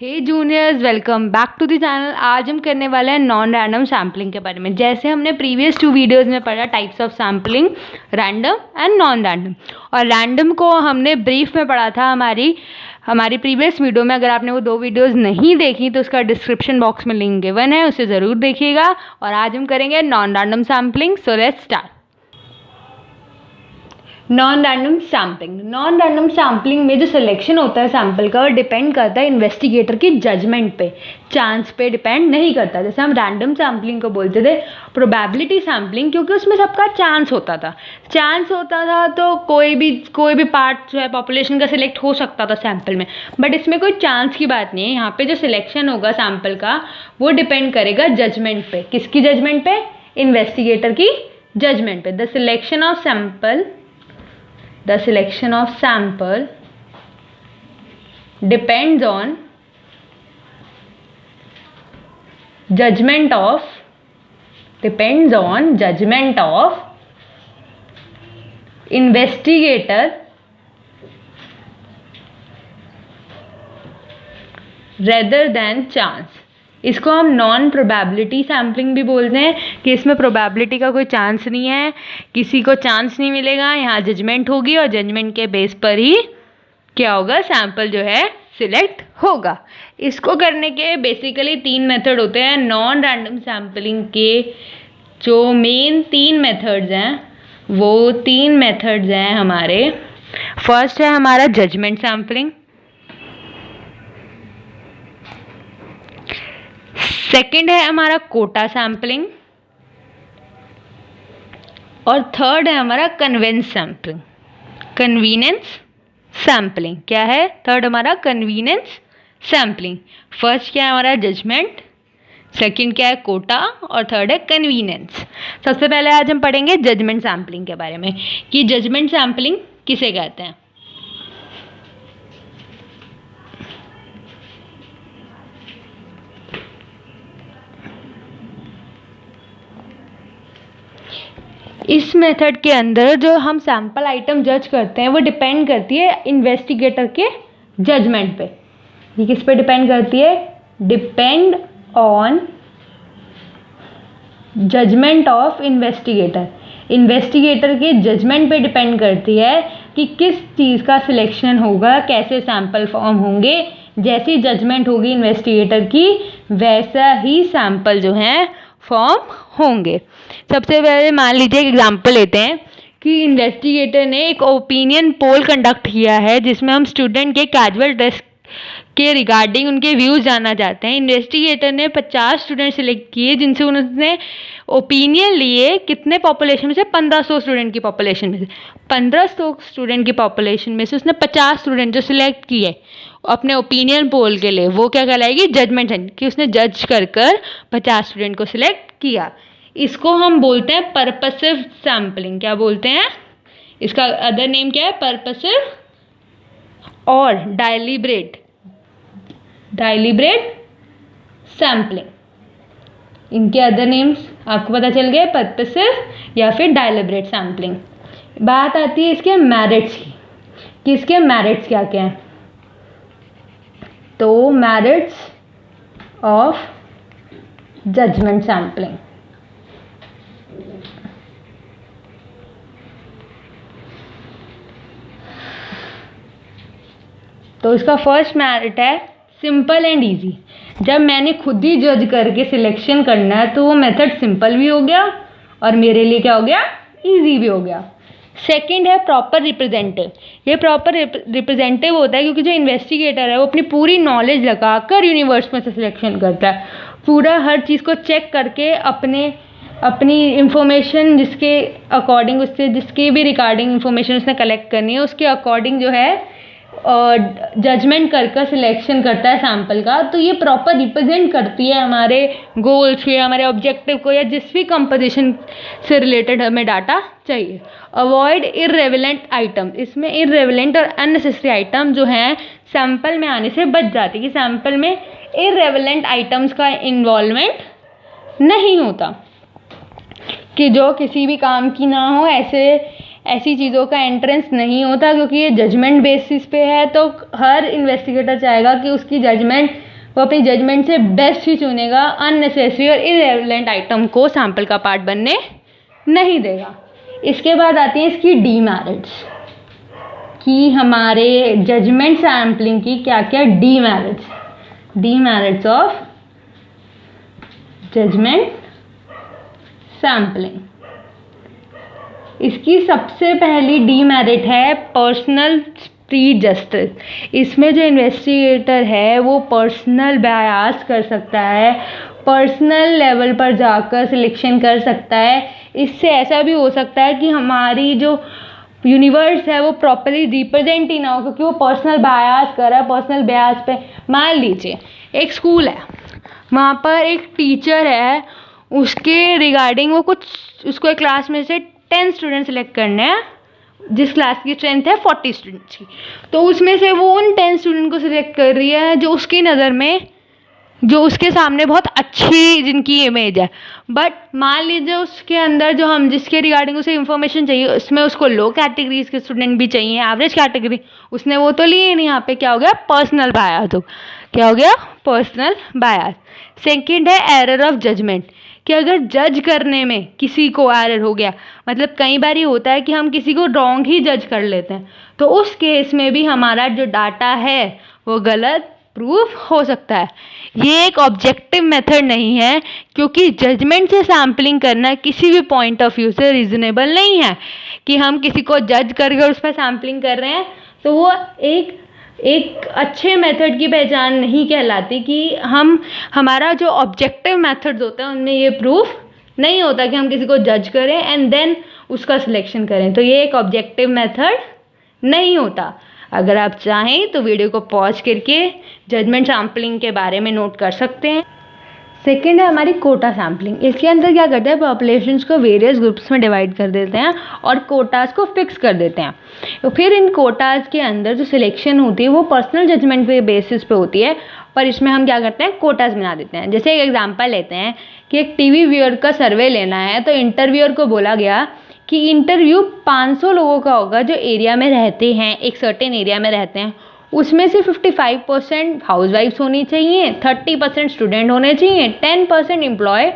Hey juniors, welcome back to the channel. आज हम करने वाले हैं नॉन रैंडम सैम्पलिंग के बारे में। जैसे हमने प्रीवियस 2 वीडियोज़ में पढ़ा types of sampling, random and non random. और रैंडम को हमने ब्रीफ में पढ़ा था हमारी प्रीवियस वीडियो में। अगर आपने वो 2 वीडियोज़ नहीं देखी तो उसका डिस्क्रिप्शन बॉक्स में लिंक गिवन है, उसे ज़रूर देखिएगा। और आज हम करेंगे non random sampling. So let's start. Non random sampling में जो सिलेक्शन होता है सैम्पल का, वो डिपेंड करता है इन्वेस्टिगेटर की जजमेंट पे, चांस पे डिपेंड नहीं करता। जैसे हम रैंडम सैम्पलिंग को बोलते थे प्रोबेबिलिटी सैम्पलिंग, क्योंकि उसमें सबका चांस होता था तो कोई भी पार्ट जो है पॉपुलेशन का सिलेक्ट हो सकता था सैम्पल में। बट इसमें कोई चांस की बात नहीं है। यहाँ पे जो सिलेक्शन होगा सैम्पल का वो डिपेंड करेगा जजमेंट पे। किसकी जजमेंट पे? इन्वेस्टिगेटर की जजमेंट पे। The selection of sample depends on judgment of investigator rather than chance। इसको हम नॉन प्रोबेबिलिटी सैम्पलिंग भी बोलते हैं कि इसमें प्रोबेबिलिटी का कोई चांस नहीं है, किसी को चांस नहीं मिलेगा। यहाँ जजमेंट होगी और जजमेंट के बेस पर ही क्या होगा, सैम्पल जो है सिलेक्ट होगा। इसको करने के बेसिकली 3 मेथड होते हैं। नॉन रैंडम सैम्पलिंग के जो मेन 3 मेथड्स हैं वो 3 मेथड्स हैं हमारे। फर्स्ट है हमारा जजमेंट सैम्पलिंग, सेकेंड है हमारा कोटा सैम्पलिंग, और थर्ड है हमारा कन्वेंस सैम्पलिंग, कन्वीनियंस सैम्पलिंग। क्या है थर्ड? हमारा कन्वीनियंस सैम्पलिंग। फर्स्ट क्या है हमारा जजमेंट, सेकेंड क्या है कोटा, और थर्ड है कन्वीनियंस। सबसे पहले आज हम पढ़ेंगे जजमेंट सैम्पलिंग के बारे में कि जजमेंट सैम्पलिंग किसे कहते हैं। इस मेथड के अंदर जो हम सैम्पल आइटम जज करते हैं वो डिपेंड करती है इन्वेस्टिगेटर के जजमेंट पे। ये किस पे डिपेंड करती है? Depend on judgement of investigator के जजमेंट पे डिपेंड करती है कि किस चीज़ का सिलेक्शन होगा, कैसे सैम्पल फॉर्म होंगे। जैसी जजमेंट होगी इन्वेस्टिगेटर की वैसा ही सैम्पल जो है फॉर्म होंगे। सबसे पहले मान लीजिए एक एग्जांपल लेते हैं कि इन्वेस्टिगेटर ने एक ओपिनियन पोल कंडक्ट किया है जिसमें हम स्टूडेंट के कैजुअल ड्रेस के रिगार्डिंग उनके व्यूज़ जानना चाहते हैं। इन्वेस्टिगेटर ने 50 स्टूडेंट सिलेक्ट किए जिनसे उन्होंने ओपिनियन लिए। कितने पॉपुलेशन में से? 1500 स्टूडेंट की पॉपुलेशन में से। 1500 स्टूडेंट की पॉपुलेशन में से उसने 50 स्टूडेंट जो सिलेक्ट किए अपने ओपिनियन पोल के लिए, वो क्या कहलाएगी? जजमेंट, कि उसने जज कर 50 स्टूडेंट को सिलेक्ट किया। इसको हम बोलते हैं पर्पसिव सैम्पलिंग। क्या बोलते हैं? इसका अदर नेम क्या है? पर्पसिव और डायलिब्रेट सैम्पलिंग। इनके अदर नेम्स आपको पता चल गए, पर्पसिव या फिर डायलिब्रेट सैम्पलिंग। बात आती है इसके मेरिट्स की कि इसके मेरिट्स क्या क्या हैं। तो मेरिट्स ऑफ जजमेंट सैम्पलिंग, तो इसका फर्स्ट मेरिट है सिंपल एंड इजी। जब मैंने खुद ही जज करके सिलेक्शन करना है तो वो मेथड सिंपल भी हो गया और मेरे लिए क्या हो गया? इजी भी हो गया। सेकंड है प्रॉपर रिप्रेजेंटेटिव। ये प्रॉपर रिप्रेजेंटेटिव होता है क्योंकि जो इन्वेस्टिगेटर है वो अपनी पूरी नॉलेज लगाकर यूनिवर्स में से सिलेक्शन करता है। पूरा हर चीज़ को चेक करके अपनी इंफॉर्मेशन जिसके अकॉर्डिंग, उससे जिसकी भी रिगार्डिंग इंफॉर्मेशन उसने कलेक्ट करनी है उसके अकॉर्डिंग जो है जजमेंट कर सिलेक्शन करता है सैम्पल का। तो ये प्रॉपर रिप्रेजेंट करती है हमारे गोल्स को, हमारे ऑब्जेक्टिव को, या जिस भी कंपोजिशन से रिलेटेड हमें डाटा चाहिए। Avoid irrelevant item. इसमें इररेलेवेंट और अननेसेसरी आइटम जो हैं सैम्पल में आने से बच जाती है कि सैम्पल में इररेलेवेंट आइटम्स का इन्वॉल्वमेंट नहीं होता। कि जो किसी भी काम की ना हो, ऐसी चीज़ों का एंट्रेंस नहीं होता, क्योंकि ये जजमेंट बेसिस पे है। तो हर इन्वेस्टिगेटर चाहेगा कि उसकी जजमेंट, वो अपनी जजमेंट से बेस्ट ही चुनेगा, अननेसेसरी और इररिलेवेंट आइटम को सैंपल का पार्ट बनने नहीं देगा। इसके बाद आती हैं इसकी डीमेरिट्स, कि हमारे जजमेंट सैम्पलिंग की क्या क्या डीमेरिट्स ऑफ जजमेंट सैम्पलिंग। इसकी सबसे पहली डीमेरिट है पर्सनल प्रीजस्टिस। इसमें जो इन्वेस्टिगेटर है वो पर्सनल बायस कर सकता है, पर्सनल लेवल पर जाकर सिलेक्शन कर सकता है। इससे ऐसा भी हो सकता है कि हमारी जो यूनिवर्स है वो प्रॉपरली रिप्रेजेंट ही ना हो, क्योंकि वो पर्सनल बायस कर रहा है। पर्सनल बायस पे मान लीजिए एक स्कूल है, वहाँ पर एक टीचर है, उसके रिगार्डिंग वो कुछ, उसको एक क्लास में से 10 स्टूडेंट सेलेक्ट करने हैं, जिस क्लास की स्ट्रेंथ है 40 स्टूडेंट्स की। तो उसमें से वो उन 10 स्टूडेंट को सिलेक्ट कर रही है जो उसकी नज़र में, जो उसके सामने बहुत अच्छी जिनकी इमेज है। बट मान लीजिए उसके अंदर जो हम जिसके रिगार्डिंग उसे इन्फॉर्मेशन चाहिए, उसमें उसको लो कैटेगरीज के स्टूडेंट भी चाहिए, एवरेज कैटेगरी, उसने वो तो लिए नहीं। यहाँ पे क्या हो गया? Personal bias. तो क्या हो गया? Personal bias. सेकेंड है एरर ऑफ जजमेंट, कि अगर जज करने में किसी को एरर हो गया, मतलब कई बार ये होता है कि हम किसी को रॉन्ग ही जज कर लेते हैं, तो उस केस में भी हमारा जो डाटा है वो गलत प्रूफ हो सकता है। ये एक ऑब्जेक्टिव मेथड नहीं है, क्योंकि जजमेंट से सैम्पलिंग करना किसी भी पॉइंट ऑफ व्यू से रीजनेबल नहीं है। कि हम किसी को जज करके उस पर सैम्पलिंग कर रहे हैं, तो वो एक अच्छे मेथड की पहचान नहीं कहलाती। कि हमारा जो ऑब्जेक्टिव मेथड्स होते हैं उनमें ये प्रूफ नहीं होता कि हम किसी को जज करें एंड देन उसका सिलेक्शन करें, तो ये एक ऑब्जेक्टिव मेथड नहीं होता। अगर आप चाहें तो वीडियो को पॉज करके जजमेंट सैम्पलिंग के बारे में नोट कर सकते हैं। सेकेंड है हमारी कोटा सैम्पलिंग। इसके अंदर क्या करते हैं, पॉपुलेशंस को वेरियस ग्रुप्स में डिवाइड कर देते हैं और कोटास को फिक्स कर देते हैं। तो फिर इन कोटास के अंदर जो सिलेक्शन होती है वो पर्सनल जजमेंट के बेसिस पे होती है, पर इसमें हम क्या करते हैं, कोटास बना देते हैं। जैसे एक एग्जांपल लेते हैं कि एक टीवी व्यूअर का सर्वे लेना है, तो इंटरव्यूअर को बोला गया कि इंटरव्यू 500 लोगों का होगा जो एरिया में रहते हैं, एक सर्टेन एरिया में रहते हैं। उसमें से 55% हाउसवाइफ्स होनी चाहिए, 30% स्टूडेंट होने चाहिए, 10% एम्प्लॉय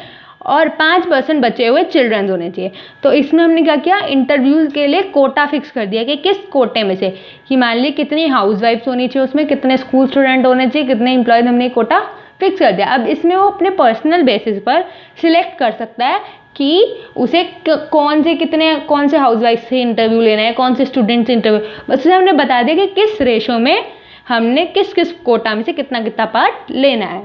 और 5% बचे हुए चिल्ड्रंस होने चाहिए। तो इसमें हमने क्या किया, इंटरव्यूज़ के लिए कोटा फिक्स कर दिया कि किस कोटे में से, कि मान ली कितनी हाउसवाइफ्स होनी चाहिए, उसमें कितने स्कूल स्टूडेंट होने चाहिए, कितने एम्प्लॉयज, हमने कोटा फिक्स कर दिया। अब इसमें वो अपने पर्सनल बेसिस पर सिलेक्ट कर सकता है कि उसे कौन से हाउसवाइफ से इंटरव्यू लेना है, कौन से स्टूडेंट से इंटरव्यू, बस उसे हमने बता दिया कि किस रेशो में हमने किस कोटा में से कितना पार्ट लेना है।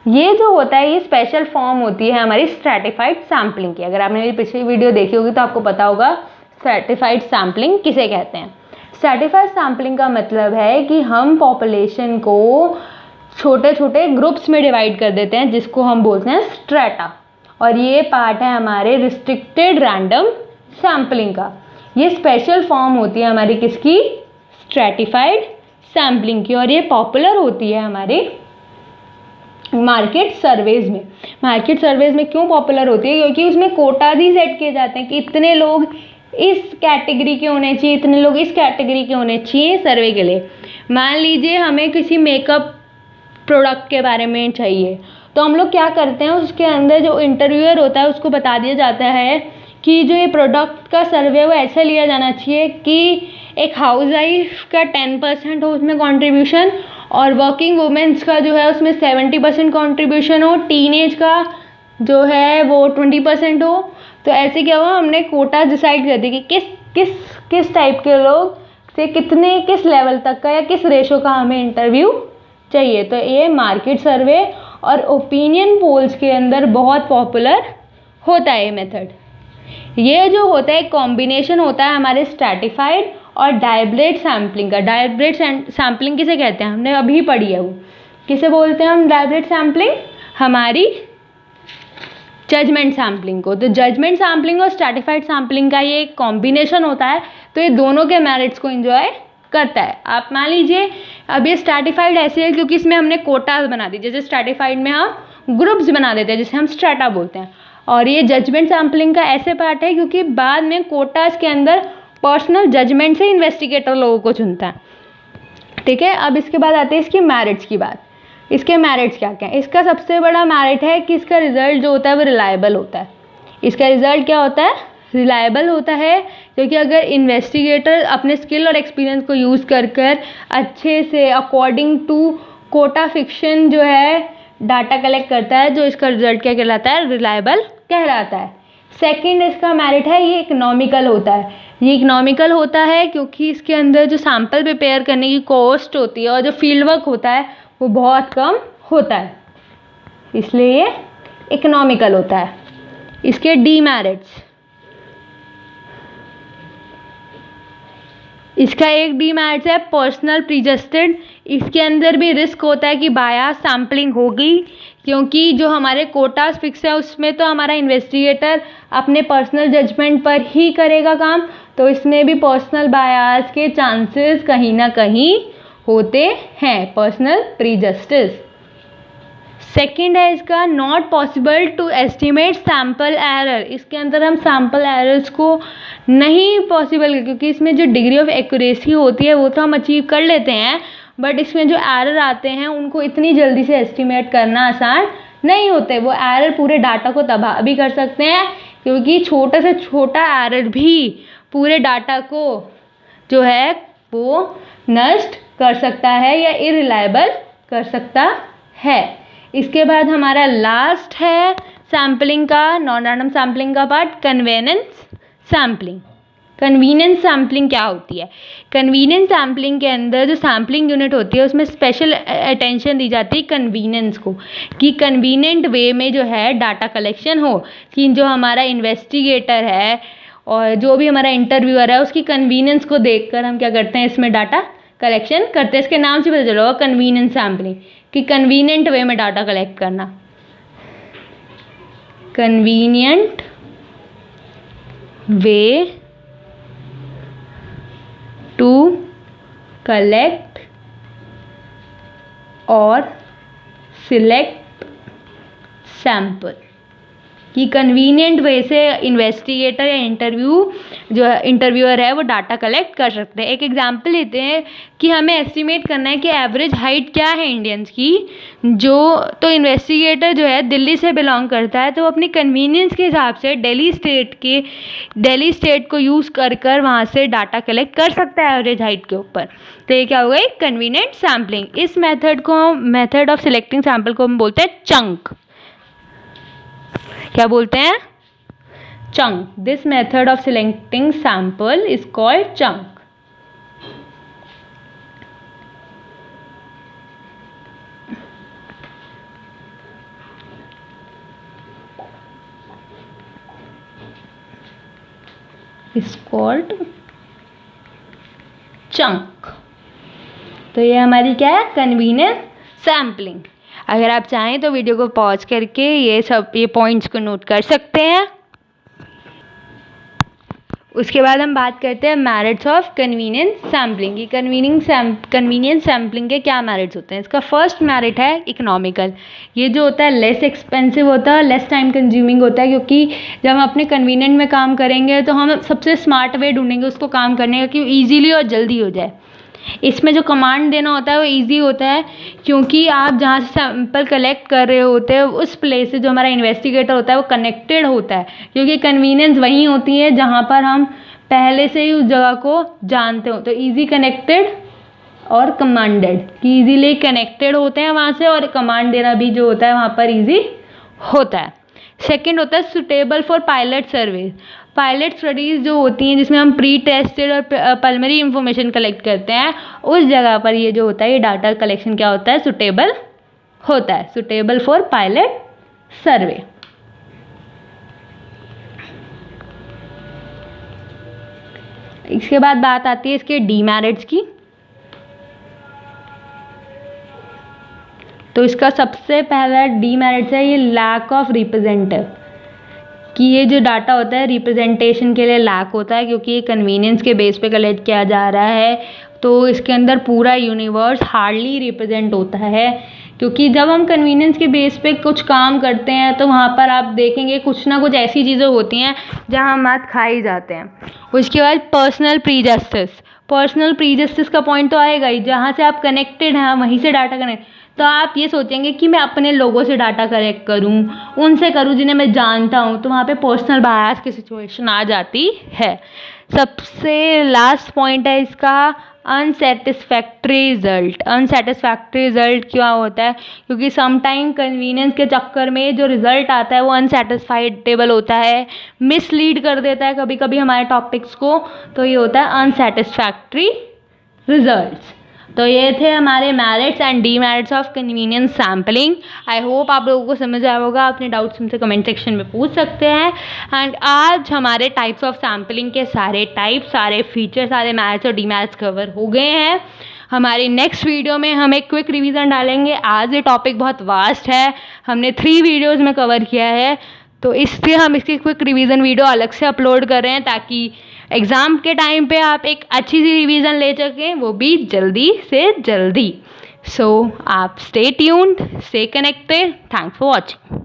ये जो होता है ये स्पेशल फॉर्म होती है हमारी स्ट्रैटिफाइड सैम्पलिंग की। अगर आपने मेरी पिछली वीडियो देखी होगी तो आपको पता होगा स्ट्रैटिफाइड सैम्पलिंग किसे कहते हैं। स्ट्रैटिफाइड सैम्पलिंग का मतलब है कि हम पॉपुलेशन को छोटे छोटे ग्रुप्स में डिवाइड कर देते हैं, जिसको हम बोलते हैं स्ट्रैटा, और ये पार्ट है हमारे रिस्ट्रिक्टेड रैंडम सैम्पलिंग का। ये स्पेशल फॉर्म होती है हमारी किसकी, स्ट्रैटिफाइड सैम्पलिंग की, और ये पॉपुलर होती है हमारे मार्केट सर्वेज में। मार्केट सर्वेज में क्यों पॉपुलर होती है, क्योंकि उसमें कोटाज ही सेट किए जाते हैं कि इतने लोग इस कैटेगरी के होने चाहिए, इतने लोग इस कैटेगरी के होने चाहिए सर्वे के लिए। मान लीजिए हमें किसी मेकअप प्रोडक्ट के बारे में चाहिए, तो हम लोग क्या करते हैं, उसके अंदर जो इंटरव्यूअर होता है उसको बता दिया जाता है कि जो ये प्रोडक्ट का सर्वे वो ऐसा लिया जाना चाहिए कि एक हाउसवाइफ का 10% हो उसमें कंट्रीब्यूशन, और वर्किंग वुमेन्स का जो है उसमें 70% कंट्रीब्यूशन हो, टीनेज का जो है वो 20% हो। तो ऐसे क्या हुआ, हमने कोटा डिसाइड कर दी कि किस टाइप के लोग से किस लेवल तक का या किस रेशो का हमें इंटरव्यू चाहिए। तो ये मार्केट सर्वे और ओपिनियन पोल्स के अंदर बहुत पॉपुलर होता है ये मेथड। ये जो होता है कॉम्बिनेशन होता है हमारे स्ट्रैटिफाइड और डायब्रेट सैम्पलिंग का। डायब्रेट सैम्पलिंग किसे कहते हैं, हमने अभी पढ़ी है वो, किसे बोलते हैं हम डायब्रेट सैम्पलिंग, हमारी जजमेंट सैम्पलिंग को। तो जजमेंट सैम्पलिंग और स्ट्रैटिफाइड सैम्पलिंग का ये कॉम्बिनेशन होता है, तो ये दोनों के मेरिट्स को एंजॉय करता है। आप मान लीजिए अब ये स्ट्रैटिफाइड ऐसे है क्योंकि इसमें हमने कोटास बना दी, जैसे स्ट्रैटिफाइड में हम ग्रुप्स बना देते हैं जिसे हम स्ट्रैटा बोलते हैं, और ये जजमेंट सैम्पलिंग का ऐसे पार्ट है क्योंकि बाद में कोटास के अंदर पर्सनल जजमेंट से इन्वेस्टिगेटर लोगों को चुनता है। ठीक है, अब इसके बाद आते हैं इसकी मेरिट्स की बात। इसके मेरिट्स क्या क्या है? इसका सबसे बड़ा मेरिट है कि इसका रिजल्ट जो होता है वो रिलायबल होता है। इसका रिजल्ट क्या होता है? रिलायबल होता है, क्योंकि अगर इन्वेस्टिगेटर अपने स्किल और एक्सपीरियंस को यूज़ कर अच्छे से अकॉर्डिंग टू कोटा फिक्शन जो है डाटा कलेक्ट करता है, जो इसका रिजल्ट क्या कहलाता है? रिलायबल कहलाता है। सेकंड इसका मेरिट है ये इकोनॉमिकल होता है। ये इकोनॉमिकल होता है क्योंकि इसके अंदर जो सैम्पल प्रिपेयर करने की कॉस्ट होती है और जो फील्ड वर्क होता है वो बहुत कम होता है, इसलिए ये इकोनॉमिकल होता है। इसके डीमेरिट्स, इसका एक डीमेरिट है पर्सनल प्रीजस्टेड। इसके अंदर भी रिस्क होता है कि बायास सैम्पलिंग होगी, क्योंकि जो हमारे कोटास फिक्स है उसमें तो हमारा इन्वेस्टिगेटर अपने पर्सनल जजमेंट पर ही करेगा काम, तो इसमें भी पर्सनल बायास के चांसेस कहीं ना कहीं होते हैं, पर्सनल प्रीजस्टिस। सेकंड है इसका not possible to estimate sample error. इसके अंदर हम सैम्पल एरर्स को नहीं पॉसिबल, क्योंकि इसमें जो डिग्री ऑफ एक्यूरेसी होती है वो तो हम अचीव कर लेते हैं, बट इसमें जो एरर आते हैं उनको इतनी जल्दी से एस्टिमेट करना आसान नहीं होते। वो एरर पूरे डाटा को तबाह भी कर सकते हैं, क्योंकि छोटा से छोटा एरर भी पूरे डाटा को जो है वो नष्ट कर सकता है या इरिलायबल कर सकता है। इसके बाद हमारा लास्ट है सैम्पलिंग का, नॉन रैंडम सैम्पलिंग का part, convenience sampling. Convenience sampling क्या होती है? कन्वीनियंस सैम्पलिंग के अंदर जो सैम्पलिंग यूनिट होती है उसमें स्पेशल अटेंशन दी जाती है कन्वीनियंस को, कि कन्वीनियंट वे में जो है डाटा कलेक्शन हो, कि जो हमारा इन्वेस्टिगेटर है और जो भी हमारा इंटरव्यूअर है उसकी कन्वीनियंस को देखकर हम क्या करते हैं, इसमें डाटा कलेक्शन करते हैं। इसके नाम से पता चला होगा कन्वीनियंस सैम्पलिंग, कि कन्वीनियंट वे में डाटा कलेक्ट करना। कन्वीनियंट वे टू कलेक्ट और सिलेक्ट सैम्पल, कि कन्वीनियंट वे से इन्वेस्टिगेटर या इंटरव्यूअर है वो डाटा कलेक्ट कर सकते हैं। एक एग्जांपल लेते हैं कि हमें एस्टिमेट करना है कि एवरेज हाइट क्या है इंडियंस की, तो इन्वेस्टिगेटर जो है दिल्ली से बिलोंग करता है, तो वो अपनी कन्वीनियंस के हिसाब से दिल्ली स्टेट को यूज़ कर वहाँ से डाटा कलेक्ट कर सकता है एवरेज हाइट के ऊपर। तो ये क्या हो गई? Convenient sampling. इस मेथड ऑफ सिलेक्टिंग सैम्पल को हम बोलते हैं चंक। क्या बोलते हैं? Chunk. This method of selecting sample is called chunk. Is called chunk. तो ये हमारी क्या है? Convenience sampling. अगर आप चाहें तो वीडियो को पॉज करके ये पॉइंट्स को नोट कर सकते हैं। उसके बाद हम बात करते हैं मेरिट्स ऑफ कन्वीनियंस सैम्पलिंग। ये कन्वीनियंस सैम्पलिंग के क्या मेरिट्स होते हैं? इसका फर्स्ट मेरिट है इकोनॉमिकल। ये जो होता है लेस एक्सपेंसिव होता है, लेस टाइम कंज्यूमिंग होता है, क्योंकि जब हम अपने कन्वीनियंट में काम करेंगे तो हम सबसे स्मार्ट वे ढूंढेंगे उसको काम करने का, कि ईजीली और जल्दी हो जाए। इसमें जो कमांड देना होता है वो इजी होता है, क्योंकि आप जहाँ से सैंपल कलेक्ट कर रहे होते हैं उस प्लेस से जो हमारा इन्वेस्टिगेटर होता है वो कनेक्टेड होता है, क्योंकि कन्वीनियंस वही होती है जहाँ पर हम पहले से ही उस जगह को जानते हो। तो इजी, कनेक्टेड और कमांडेड, कि इजीली कनेक्टेड होते हैं वहाँ से, और कमांड देना भी जो होता है वहाँ पर इजी होता है। सेकेंड होता है suitable for pilot survey. Pilot studies जो होती हैं जिसमें हम प्री टेस्टेड और पल्मरी इंफॉर्मेशन कलेक्ट करते हैं, उस जगह पर ये जो होता है ये डाटा कलेक्शन क्या होता है? सुटेबल होता है। सुटेबल फॉर पायलट सर्वे। इसके बाद बात आती है इसके डीमेरिट्स की। तो इसका सबसे पहला डीमेरिट्स है ये लैक ऑफ रिप्रेजेंटेटिव, कि ये जो डाटा होता है रिप्रेजेंटेशन के लिए लैक होता है, क्योंकि ये कन्वीनियंस के बेस पे कलेक्ट किया जा रहा है, तो इसके अंदर पूरा यूनिवर्स हार्डली रिप्रेजेंट होता है, क्योंकि जब हम कन्वीनियंस के बेस पे कुछ काम करते हैं तो वहाँ पर आप देखेंगे कुछ ना कुछ ऐसी चीज़ें होती हैं जहाँ हम मात खा ही जाते हैं। उसके बाद पर्सनल प्रीजस्टिस का पॉइंट तो आएगा ही, जहाँ से आप कनेक्टेड हैं वहीं से डाटा कनेक्ट, तो आप ये सोचेंगे कि मैं अपने लोगों से डाटा कलेक्ट करूं, उनसे करूं जिन्हें मैं जानता हूं, तो वहाँ पे पर्सनल बायस की सिचुएशन आ जाती है। सबसे लास्ट पॉइंट है इसका अनसेटिस्फैक्ट्री रिजल्ट क्या होता है? क्योंकि समटाइम कन्वीनियंस के चक्कर में जो रिजल्ट आता है वो अनसेटिस्फाइडेबल होता है, मिसलीड कर देता है कभी कभी हमारे टॉपिक्स को, तो ये होता है अनसेटिस्फैक्ट्री रिजल्ट्स। तो ये थे हमारे merits and demerits of convenience sampling. I hope आप लोगों को समझ आया होगा। अपने डाउट्स हमसे कमेंट सेक्शन में पूछ सकते हैं। एंड आज हमारे टाइप्स ऑफ सैम्पलिंग के सारे टाइप्स, सारे फीचर, सारे मेरिट्स और डीमेरिट्स कवर हो गए हैं। हमारी नेक्स्ट वीडियो में हम एक क्विक रिवीजन डालेंगे। आज ये टॉपिक बहुत वास्ट है, हमने 3 वीडियोज़ में कवर किया है, तो इसलिए हम इसकी क्विक रिवीजन वीडियो अलग से अपलोड कर रहे हैं ताकि एग्ज़ाम के टाइम पे आप एक अच्छी सी रिवीजन ले सकें, वो भी जल्दी से जल्दी। सो आप stay tuned, stay connected. Thanks for watching.